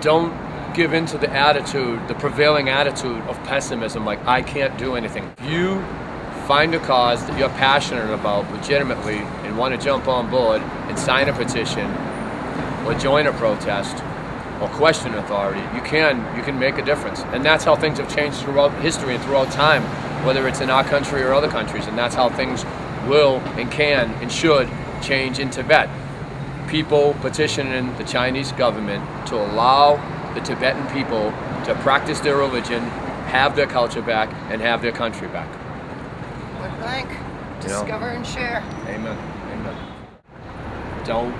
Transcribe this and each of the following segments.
don't give in to the attitude, the prevailing attitude of pessimism, like I can't do anything. If you find a cause that you're passionate about legitimately and want to jump on board and sign a petition or join a protest or question authority, you can make a difference. And that's how things have changed throughout history and throughout time, whether it's in our country or other countries, and that's how things will and can and should change in Tibet. People petitioning the Chinese government to allow the Tibetan people to practice their religion, have their culture back, and have their country back. Point blank. Discover and share. Amen. Amen. Don't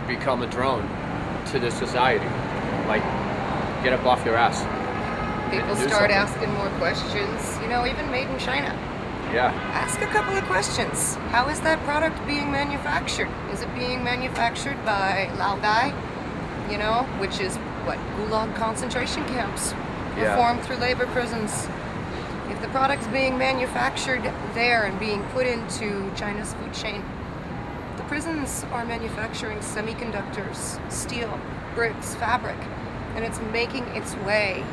become a drone to this society. Like, get up off your ass. People start asking more questions. You know, even made in China. Yeah. Ask a couple of questions. How is that product being manufactured? Is it being manufactured by Laogai? You know, which is what? Gulag concentration camps. Reformed through labor prisons. If the product's being manufactured there and being put into China's food chain, the prisons are manufacturing semiconductors, steel, bricks, fabric, and it's making its way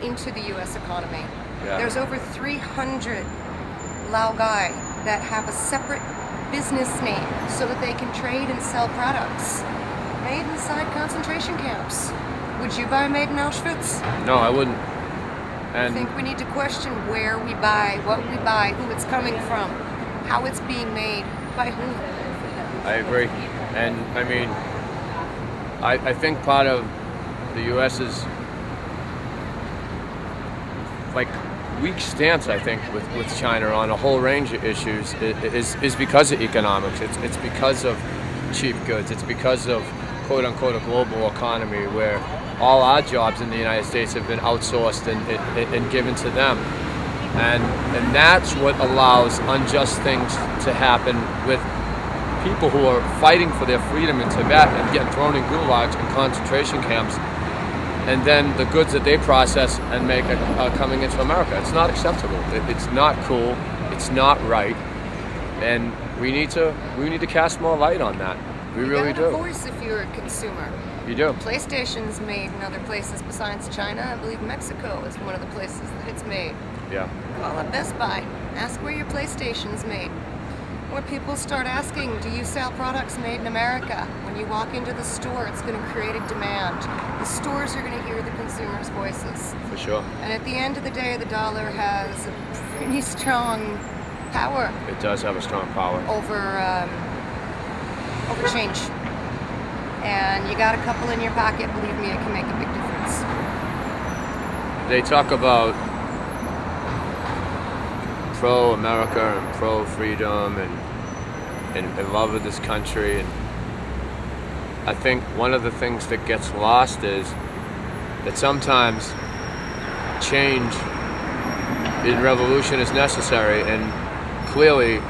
into the U.S. economy. Yeah. There's over 300 Laogai that have a separate business name so that they can trade and sell products made inside concentration camps. Would you buy made in Auschwitz? No, I wouldn't. I think we need to question where we buy, what we buy, who it's coming from, how it's being made, by whom. I agree. And I mean, I think part of the U.S.'s like weak stance, I think, with China on a whole range of issues is because of economics. It's because of cheap goods. It's because of quote unquote a global economy where all our jobs in the United States have been outsourced and given to them. And that's what allows unjust things to happen with people who are fighting for their freedom in Tibet and getting thrown in gulags and concentration camps, and then the goods that they process and make are coming into America. It's not acceptable. It's not cool. It's not right. And we need to cast more light on that. We really do. You have a voice if you're a consumer. You do. PlayStation's made in other places besides China. I believe Mexico is one of the places that it's made. Yeah. Call up Best Buy. Ask where your PlayStation's made. Where people start asking, do you sell products made in America? When you walk into the store, it's going to create a demand. The stores are going to hear the consumers' voices. For sure. And at the end of the day, the dollar has a pretty strong power. It does have a strong power. Over change. And you got a couple in your pocket, believe me, it can make a big difference. They talk about pro-America and pro-freedom and love of this country, and I think one of the things that gets lost is that sometimes change in revolution is necessary, and clearly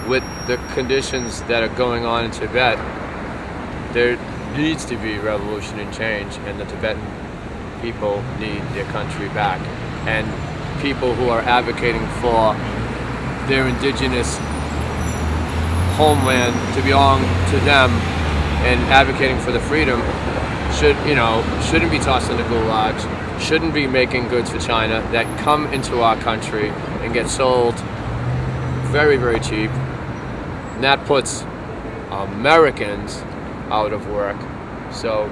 with the conditions that are going on in Tibet, there needs to be revolution and change, and the Tibetan people need their country back. And people who are advocating for their indigenous homeland to belong to them and advocating for the freedom shouldn't be tossed into gulags, shouldn't be making goods for China that come into our country and get sold very, very cheap. And that puts Americans out of work. So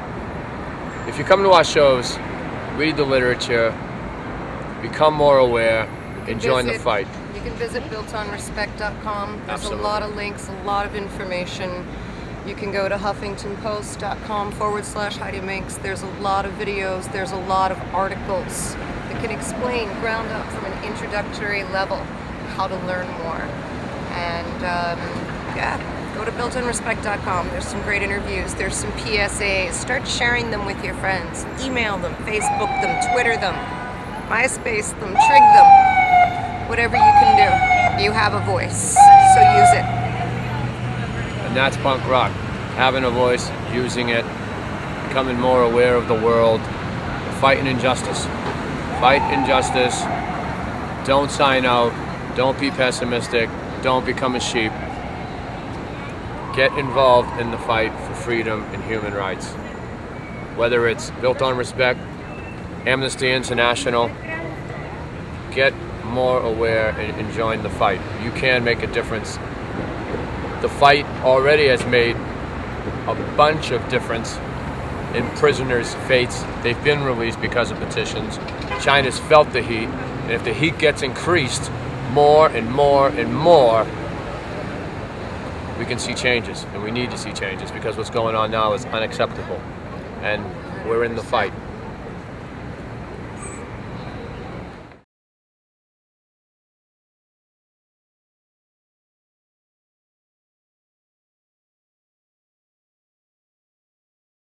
if you come to our shows, read the literature, become more aware, and join the fight. You can visit builtonrespect.com. There's Absolutely. a lot of links, a lot of information. You can go to huffingtonpost.com/Heidi Minx. There's a lot of videos, there's a lot of articles that can explain ground up from an introductory level how to learn more. And go to builtonrespect.com. There's some great interviews. There's some PSAs. Start sharing them with your friends. Email them, Facebook them, Twitter them, MySpace them, Trig them. Whatever you can do. You have a voice, so use it. And that's punk rock. Having a voice, using it, becoming more aware of the world, fighting injustice. Fight injustice. Don't sign out. Don't be pessimistic. Don't become a sheep. Get involved in the fight for freedom and human rights. whether it's Built on Respect, Amnesty International, get more aware and join the fight. You can make a difference. The fight already has made a bunch of difference in prisoners' fates. They've been released because of petitions. China's felt the heat, and if the heat gets increased more and more and more, we can see changes, and we need to see changes, because what's going on now is unacceptable, and we're in the fight.